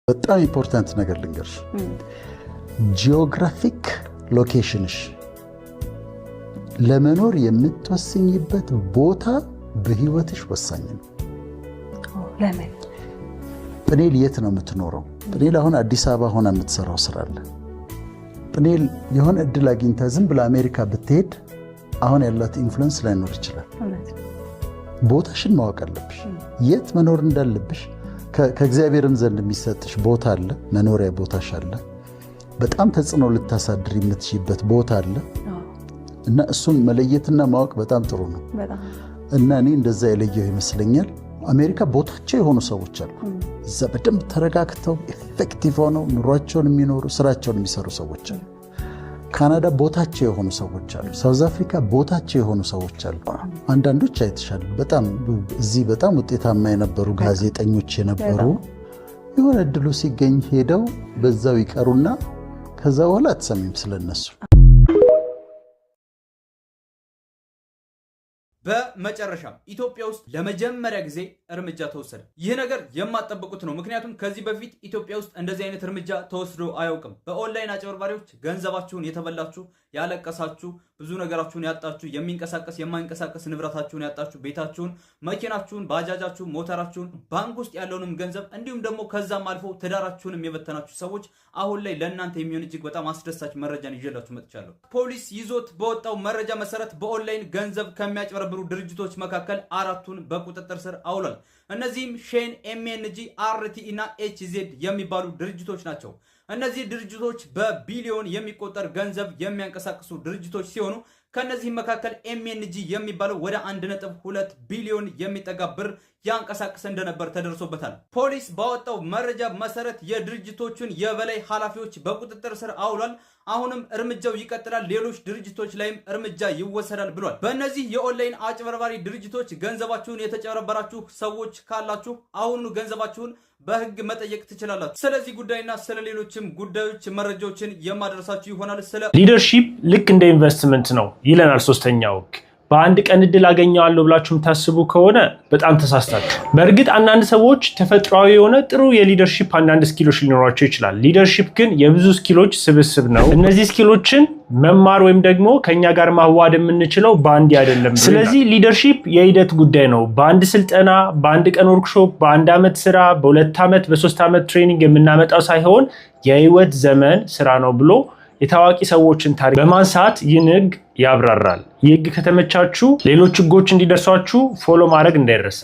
በጣም ኢምፖርታንት ነገር ልንገርሽ ጂኦግራፊክ ሎኬሽንሽ ለመኖር የምትወስኝበት ቦታ በህይወትሽ ወሳኝ ነው ለምን ፕኔል የት ነው የምትኖረው ፕኔል አሁን አዲስ አበባ ሆነ የምትሰራው ስራ አለ ፕኔል የሆነ እድል አግኝታ ዝም ብላ አሜሪካ ብትሄድ አሁን ያላት ኢንፍሉዌንስ ላይኖር ይችላል ቦታሽን ማወቅ አለብሽ የት መኖር እንዳለብሽ ከእግዚአብሔርም ዘንድ የሚሰጥሽ ቦታ አለ መኖሪያ ቦታሽ አለ በጣም ተጽዕኖ ልታሳድር የምትችይበት ቦታ አለ እና እሱን መለየትና ማወቅ በጣም ጥሩ ነው እና እኔ እንደዛ የለየው ይመስለኛል አሜሪካ ቦታቸው የሆኑ ሰዎች አሉ እዛ በደንብ ተረጋግተው ኢፌክቲቭ ሆነው ኑሯቸውን የሚኖሩ ስራቸውን የሚሰሩ ሰዎች አሉ ካናዳ ቦታቸው የሆኑ ሰዎች አሉ ሳውዝ አፍሪካ ቦታቸው የሆኑ ሰዎች አሉ አንዳንዶች አይተሻል በጣም እዚህ በጣም ውጤታማ የነበሩ ጋዜጠኞች የነበሩ የሆነ እድሉ ሲገኝ ሄደው በዛው ይቀሩና ከዛ በኋላ አትሰሚም ስለነሱ በመጨረሻም ኢትዮጵያ ውስጥ ለመጀመሪያ ጊዜ እርምጃ ተወሰደ። ይህ ነገር የማትጠብቁት ነው። ምክንያቱም ከዚህ በፊት ኢትዮጵያ ውስጥ እንደዚህ አይነት እርምጃ ተወስዶ አያውቅም። በኦንላይን አጭበርባሪዎች ገንዘባችሁን የተበላችሁ፣ ያለቀሳችሁ፣ ብዙ ነገራችሁን ያጣችሁ፣ የሚንቀሳቀስ የማይንቀሳቀስ ንብረታችሁን ያጣችሁ፣ ቤታችሁን፣ መኪናችሁን፣ ባጃጃችሁን፣ ሞተራችሁን፣ ባንክ ውስጥ ያለውንም ገንዘብ እንዲሁም ደግሞ ከዛም አልፎ ትዳራችሁንም የበተናችሁ ሰዎች አሁን ላይ ለእናንተ የሚሆን እጅግ በጣም አስደሳች መረጃን ይዤላችሁ መጥቻለሁ። ፖሊስ ይዞት በወጣው መረጃ መሰረት በኦንላይን ገንዘብ ከሚያጭበረብሩ ድርጅቶች መካከል 4ቱን በቁጥጥር ስር አውሏል። እነዚህም ሼን፣ ኤምኤንጂ፣ አርቲ እና ኤችዜድ የሚባሉ ድርጅቶች ናቸው። እነዚህ ድርጅቶች በቢሊዮን የሚቆጠር ገንዘብ የሚያንቀሳቅሱ ድርጅቶች ሲሆኑ ከነዚህ መካከል ኤምኤንጂ የሚባለው ወደ 1.2 ቢሊዮን የሚጠጋ ብር ያንቀሳቅስ እንደነበር ተደርሶበታል። ፖሊስ ባወጣው መረጃ መሰረት የድርጅቶቹን የበላይ ኃላፊዎች በቁጥጥር ስር አውሏል። አሁንም እርምጃው ይቀጥላል፣ ሌሎች ድርጅቶች ላይም እርምጃ ይወሰዳል ብሏል። በእነዚህ የኦንላይን አጭበርባሪ ድርጅቶች ገንዘባችሁን የተጨበረበራችሁ ሰዎች ካላችሁ አሁኑ ገንዘባችሁን በህግ መጠየቅ ትችላላችሁ። ስለዚህ ጉዳይና ስለ ሌሎችም ጉዳዮች መረጃዎችን የማደርሳችሁ ይሆናል። ስለ ሊደርሺፕ ልክ እንደ ኢንቨስትመንት ነው ይለናል ሶስተኛው ህግ። በአንድ ቀን እድል አገኘዋለሁ ብላችሁ የምታስቡ ከሆነ በጣም ተሳስታችሁ። በእርግጥ አንዳንድ ሰዎች ተፈጥሯዊ የሆነ ጥሩ የሊደርሺፕ አንዳንድ ስኪሎች ሊኖራቸው ይችላል። ሊደርሺፕ ግን የብዙ ስኪሎች ስብስብ ነው። እነዚህ ስኪሎችን መማር ወይም ደግሞ ከኛ ጋር ማዋሃድ የምንችለው በአንድ አይደለም። ስለዚህ ሊደርሺፕ የሂደት ጉዳይ ነው። በአንድ ስልጠና፣ በአንድ ቀን ወርክሾፕ፣ በአንድ ዓመት ስራ፣ በ2 ዓመት፣ በ3 ዓመት ትሬኒንግ የምናመጣው ሳይሆን የህይወት ዘመን ስራ ነው ብሎ የታዋቂ ሰዎችን ታሪክ በማንሳት ይህን ህግ ያብራራል። ይህ ህግ ከተመቻችሁ ሌሎች ህጎች እንዲደርሷችሁ ፎሎ ማድረግ እንዳይረሳ።